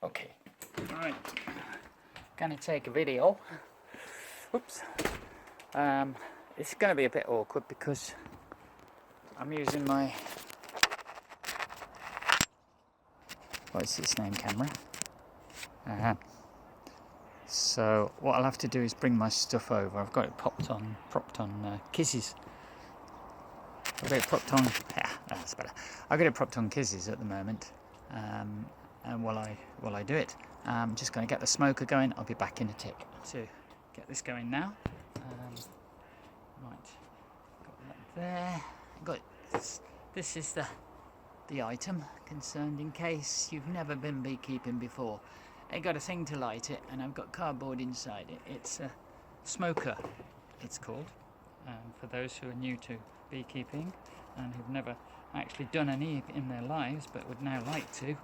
Okay, right, gonna take a video. Oops. It's gonna be a bit awkward because I'm using my, what's its name, camera. So what I'll have to do is bring my stuff over. I've got it propped on kisses. I've got it propped on, yeah, that's better. I've got it propped on kisses at the moment. And while I do it, I'm just going to get the smoker going. I'll be back in a tick to get this going now. Right, got that there. Got this is the item concerned in case you've never been beekeeping before. I got a thing to light it, and I've got cardboard inside it. It's a smoker, it's called. For those who are new to beekeeping and who've never actually done any in their lives but would now like to.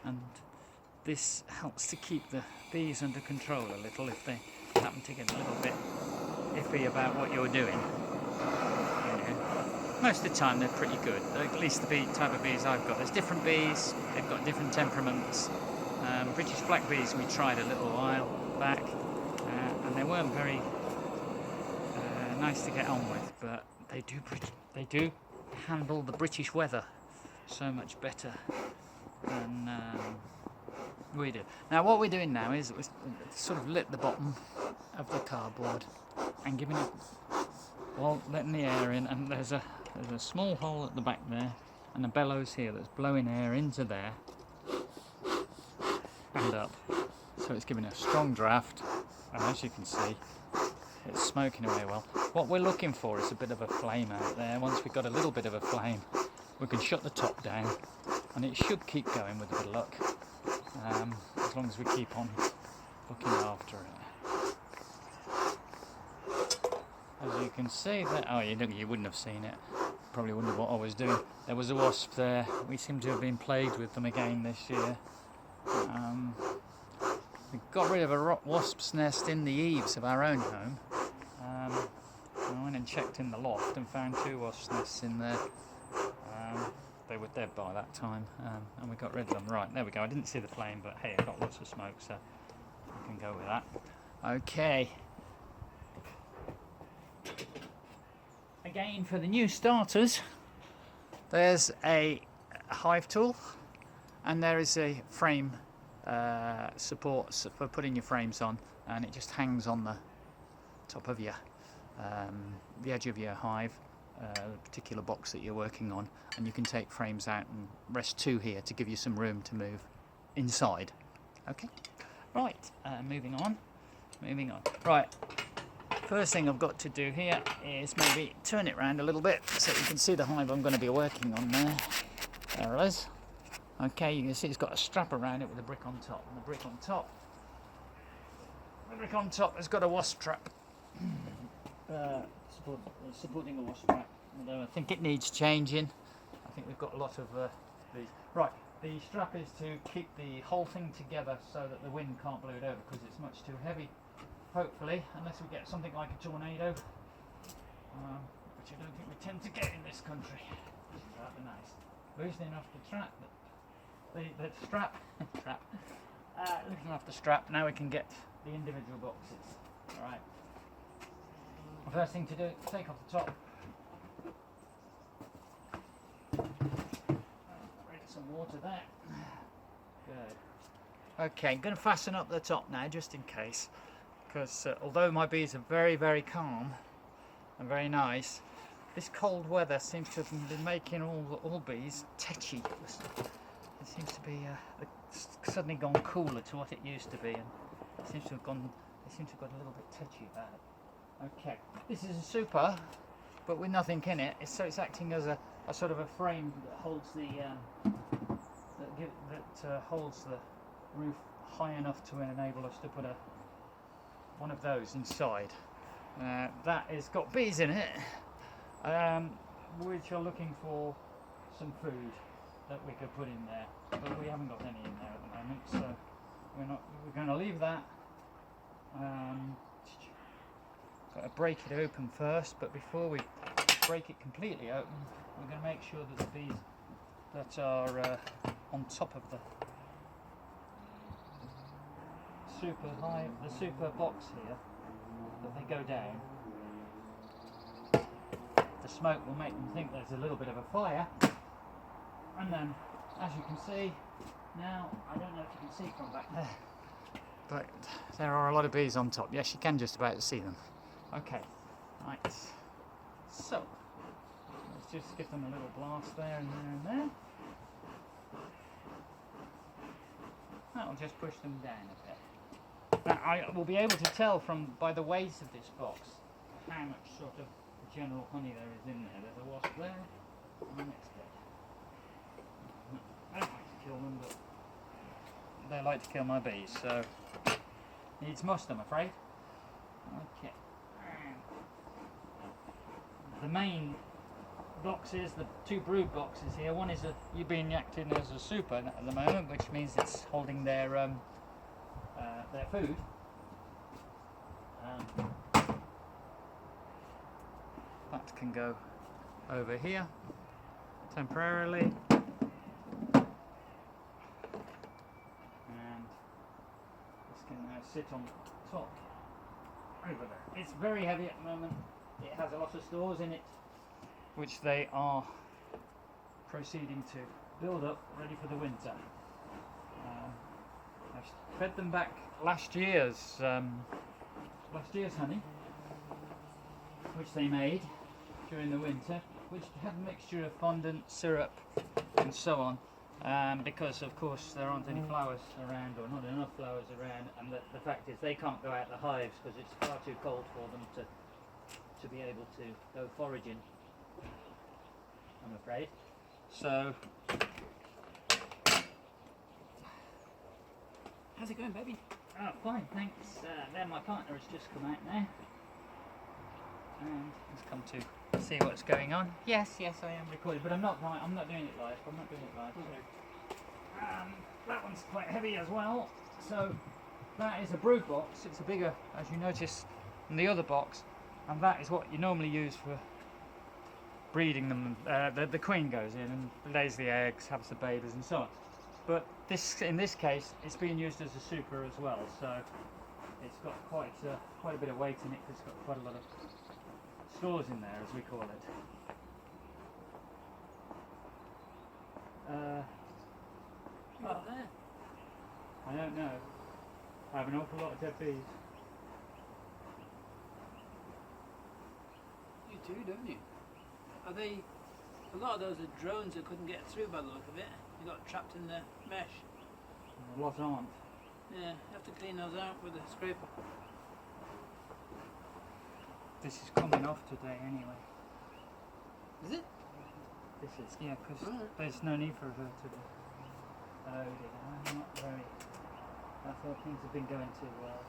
And this helps to keep the bees under control a little if they happen to get a little bit iffy about what you're doing. Most of the time they're pretty good, at least the type of bees I've got. There's different bees, they've got different temperaments. British black bees we tried a little while back, and they weren't very nice to get on with, but they do handle the British weather so much better than we do. Now what we're doing now is we sort of lit the bottom of the cardboard and giving it, well, letting the air in, and there's a small hole at the back there and a bellows here that's blowing air into there and up, so it's giving a strong draft, and as you can see it's smoking away well. What we're looking for is a bit of a flame out there. Once we've got a little bit of a flame, we can shut the top down and it should keep going with a bit of luck, as long as we keep on looking after it. As you can see that, oh, you wouldn't have seen it, probably wondered what I was doing. There was a wasp there. We seem to have been plagued with them again this year. We got rid of a wasp's nest in the eaves of our own home. I went and checked in the loft and found 2 wasp nests in there. They were dead by that time, and we got rid of them. Right, there we go. I didn't see the flame, but hey, I got lots of smoke, so I can go with that. Okay. Again, for the new starters, there's a hive tool, and there is a frame support for putting your frames on, and it just hangs on the top of your the edge of your hive, the particular box that you're working on, and you can take frames out and rest 2 here to give you some room to move inside. Okay, right, moving on. Right, first thing I've got to do here is maybe turn it around a little bit so you can see the hive I'm going to be working on there. There it is. Okay, you can see it's got a strap around it with a brick on top, and the brick on top has got a wasp trap, supporting a wasp trap, although I think it needs changing. I think we've got a lot of these. Right, the strap is to keep the whole thing together so that the wind can't blow it over, because it's much too heavy, hopefully, unless we get something like a tornado, which I don't think we tend to get in this country, which is rather nice. Loosening off the trap. The strap, looking off the strap, now we can get the individual boxes. Alright. The first thing to do, take off the top. Ready some water there. Good. Okay, I'm going to fasten up the top now, just in case, because although my bees are very, very calm and very nice, this cold weather seems to have been making all bees tetchy. It seems to be suddenly gone cooler to what it used to be, and they seem to have got a little bit tetchy about it. Okay, this is a super, but with nothing in it. So it's acting as a sort of a frame that holds holds the roof high enough to enable us to put one of those inside. That has got bees in it, which are looking for some food that we could put in there, but we haven't got any in there at the moment, so we're going to leave that. Got to break it open first, but before we break it completely open, we're going to make sure that the bees that are on top of the the super box here, if they go down, the smoke will make them think there's a little bit of a fire, and then, as you can see now, I don't know if you can see from back there, but there are a lot of bees on top. Yes, you can just about see them. Okay, right, so let's just give them a little blast there and there and there. That'll just push them down a bit. Now, I will be able to tell by the weight of this box how much sort of general honey there is in there. There's a wasp there, and it's dead. I don't like to kill them, but they like to kill my bees, so needs must, I'm afraid. Okay. The main boxes, the two brood boxes here, one is you're being acting as a super at the moment, which means it's holding their food. That can go over here temporarily, and this can now sit on top over there. It's very heavy at the moment. It has a lot of stores in it, which they are proceeding to build up, ready for the winter. I've fed them back last year's honey, which they made during the winter, which had a mixture of fondant, syrup, and so on. Because of course there aren't any flowers around, or not enough flowers around, and the fact is they can't go out the hives because it's far too cold for them to be able to go foraging, I'm afraid. So, how's it going, baby? Oh, fine, thanks. There, my partner has just come out now, and has come to see what's going on. Yes, I am recording, but I'm not doing it live. I'm not doing it live. Okay. That one's quite heavy as well. So that is a brood box. It's a bigger, as you notice, than the other box. And that is what you normally use for breeding them. The queen goes in and lays the eggs, has the babies, and so on. But in this case, it's being used as a super as well. So it's got quite a bit of weight in it. It's got quite a lot of stores in there, as we call it. What there? I don't know. I have an awful lot of dead bees. You do, don't you? Are they? A lot of those are drones that couldn't get through by the look of it. You got trapped in the mesh. A lot aren't. Yeah, you have to clean those out with a scraper. This is coming off today anyway. Is it? This is, yeah, because Right. there's no need for her to be loaded. I'm not very. I thought things have been going too well.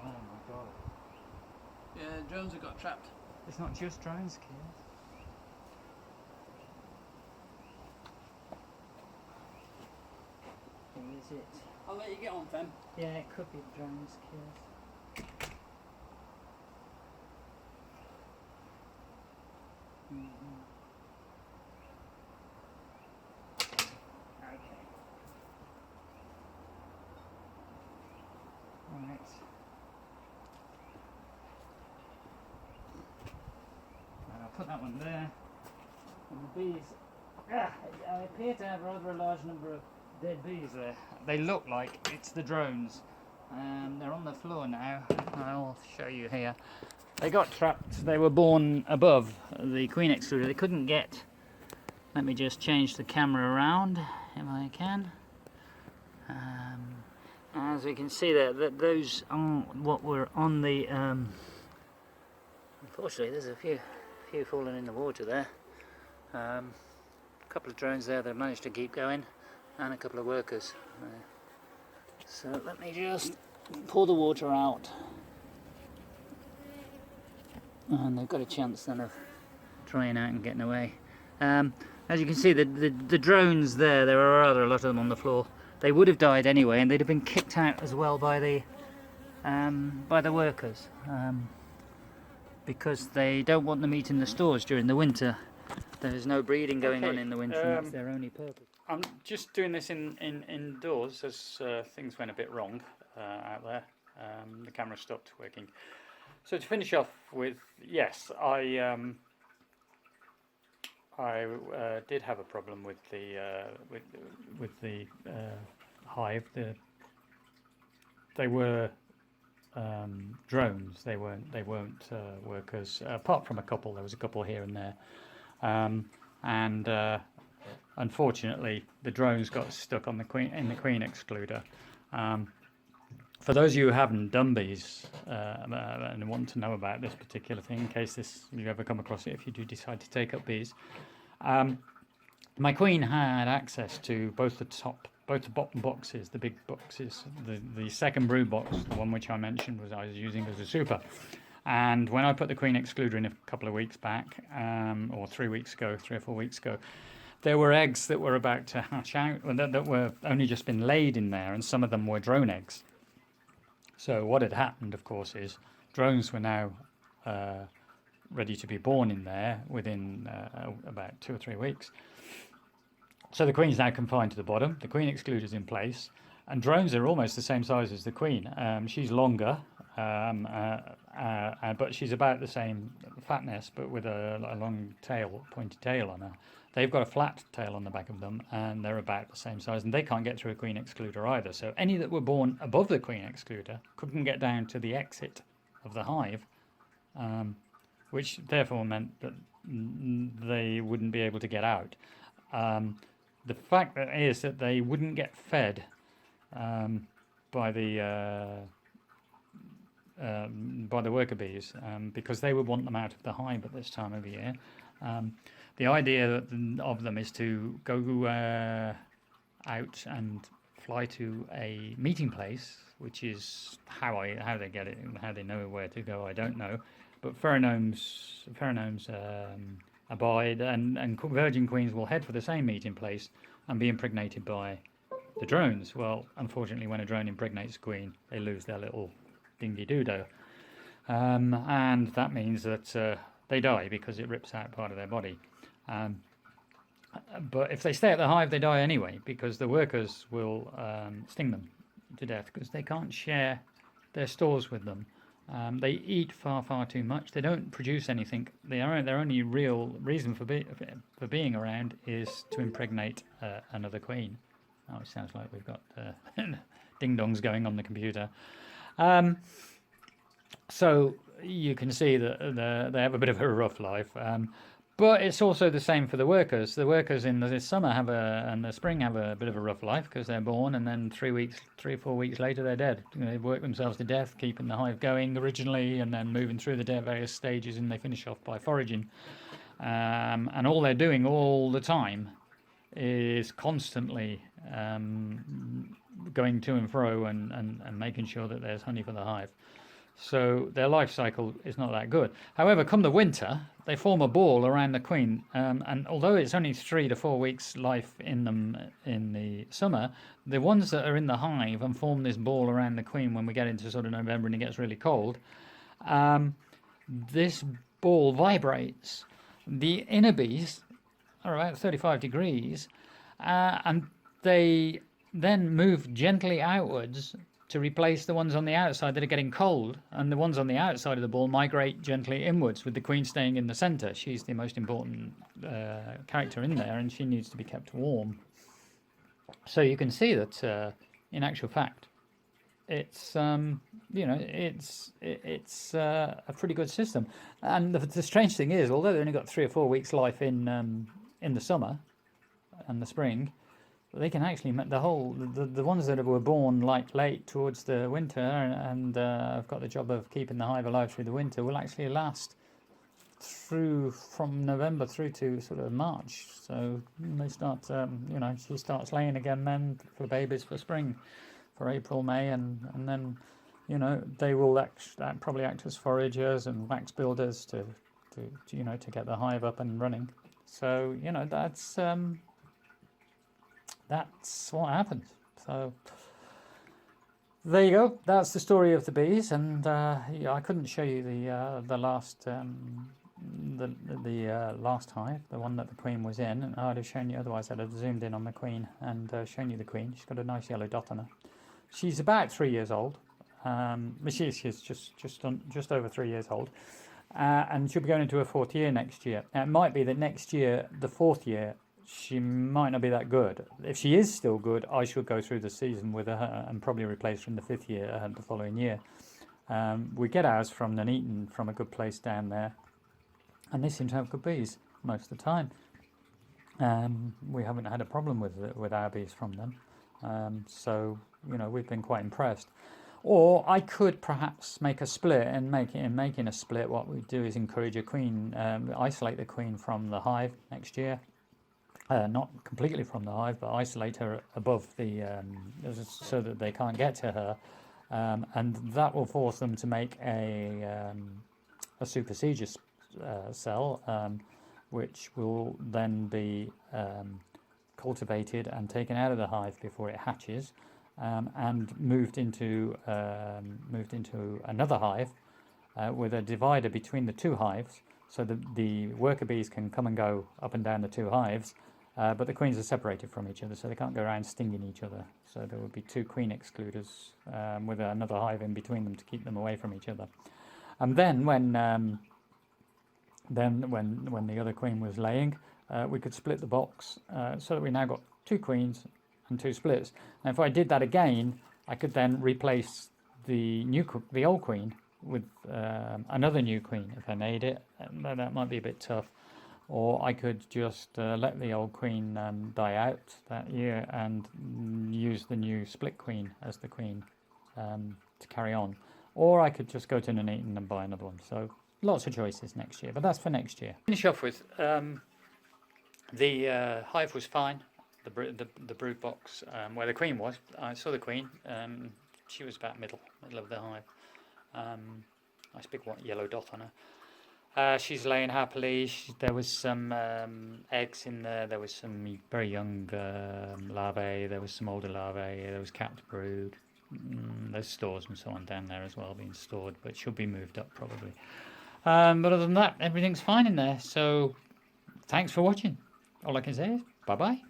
Oh my god. Yeah, drones have got trapped. It's not just drones, kids. Who is it? I'll let you get on, Fem. Yeah, it could be drones, kids. Okay. Alright. And I'll put that one there. And the bees. I appear to have rather a large number of dead bees there. They look like it's the drones. They're on the floor now. I'll show you here. They got trapped. They were born above the queen extruder. They couldn't get. Let me just change the camera around if I can. As we can see there, those are what were on the. Unfortunately, there's a few falling in the water there. A couple of drones there that managed to keep going, and a couple of workers. So let me just pour the water out, and they've got a chance then of drying out and getting away. As you can see, the drones there are rather a lot of them on the floor. They would have died anyway, and they'd have been kicked out as well by the workers, because they don't want them eating the stores during the winter. There's no breeding going on in the winter, and that's their only purpose. I'm just doing this indoors as things went a bit wrong out there. The camera stopped working. So to finish off with, yes, I did have a problem with the hive. They were drones. They weren't workers. Apart from a couple, there was a couple here and there, and unfortunately, the drones got stuck on the queen excluder. For those of you who haven't done bees and want to know about this particular thing, in case you ever come across it, if you do decide to take up bees, my queen had access to both the bottom boxes, the big boxes. The second brood box, the one which I mentioned, I was using as a super. And when I put the queen excluder in a couple of weeks back, or 3 or 4 weeks ago, there were eggs that were about to hatch out, that were only just been laid in there, and some of them were drone eggs. So what had happened, of course, is drones were now ready to be born in there within about 2 or 3 weeks. So the queen's now confined to the bottom. The queen excluder's in place, and drones are almost the same size as the queen. She's longer, but she's about the same fatness, but with a long tail, pointed tail on her. They've got a flat tail on the back of them, and they're about the same size, and they can't get through a queen excluder either. So any that were born above the queen excluder couldn't get down to the exit of the hive, which therefore meant that they wouldn't be able to get out. The fact is that they wouldn't get fed by the worker bees because they would want them out of the hive at this time of the year. The idea of them is to go out and fly to a meeting place, which is how they get it, how they know where to go, I don't know. But pheromones abide, and virgin queens will head for the same meeting place and be impregnated by the drones. Well, unfortunately, when a drone impregnates a queen, they lose their little dingy-doodo. And that means that they die because it rips out part of their body. But if they stay at the hive, they die anyway, because the workers will sting them to death because they can't share their stores with them. They eat far too much. They don't produce anything. Their only real reason for being around is to impregnate another queen. Oh, it sounds like we've got ding-dongs going on the computer. So you can see that they have a bit of a rough life. But it's also the same for the workers. The workers in the summer and the spring have a bit of a rough life because they're born, and then 3 or 4 weeks later they're dead. They work themselves to death, keeping the hive going originally, and then moving through the various stages, and they finish off by foraging. And all they're doing all the time is constantly going to and fro and making sure that there's honey for the hive. So their life cycle is not that good. However, come the winter, they form a ball around the queen, and although it's only 3 to 4 weeks life in them in the summer, the ones that are in the hive and form this ball around the queen when we get into sort of November and it gets really cold, this ball vibrates. The inner bees are about 35 degrees, and they then move gently outwards to replace the ones on the outside that are getting cold, and the ones on the outside of the ball migrate gently inwards, with the queen staying in the centre. She's the most important character in there, and she needs to be kept warm. So you can see that, in actual fact, it's it's a pretty good system. And the strange thing is, although they only got 3 or 4 weeks life in the summer and the spring, they can actually make the ones that were born late towards the winter and I've got the job of keeping the hive alive through the winter will actually last from November through to sort of March. So they start, she starts laying again then for babies for spring, for April, May, and then, they will probably act as foragers and wax builders to get the hive up and running. So, that's what happens. So there you go. That's the story of the bees, and I couldn't show you the last the last hive, the one that the queen was in, and I'd have shown you, otherwise I'd have zoomed in on the queen and shown you the queen. She's got a nice yellow dot on her. She's about 3 years old. She's just over 3 years old, and she'll be going into her 4th year next year. It might be that next year, the 4th year, she might not be that good. If she is still good, I shall go through the season with her and probably replace her in the 5th year the following year. We get ours from Nuneaton, from a good place down there, and they seem to have good bees most of the time. We haven't had a problem with our bees from them, so we've been quite impressed. Or I could perhaps make a split, and making a split, what we do is encourage a queen, isolate the queen from the hive next year. Not completely from the hive, but isolate her above the so that they can't get to her, and that will force them to make a supersedious cell, which will then be cultivated and taken out of the hive before it hatches, and moved into another hive with a divider between the two hives, so that the worker bees can come and go up and down the two hives. But the queens are separated from each other, so they can't go around stinging each other. So there would be 2 queen excluders with another hive in between them to keep them away from each other. And then when the other queen was laying, we could split the box so that we now got 2 queens and 2 splits. And if I did that again, I could then replace the old queen with another new queen if I made it. That might be a bit tough. Or I could just let the old queen die out that year and use the new split queen as the queen to carry on. Or I could just go to Nuneaton and buy another one. So lots of choices next year, but that's for next year. Finish off with the hive was fine. The brood box where the queen was. I saw the queen. She was about middle of the hive. Nice big yellow dot on her. She's laying happily. There was some eggs in there. There was some very young larvae. There was some older larvae. There was capped brood. There's stores and so on down there as well being stored, but she'll be moved up probably. But other than that, everything's fine in there. So thanks for watching. All I can say is bye-bye.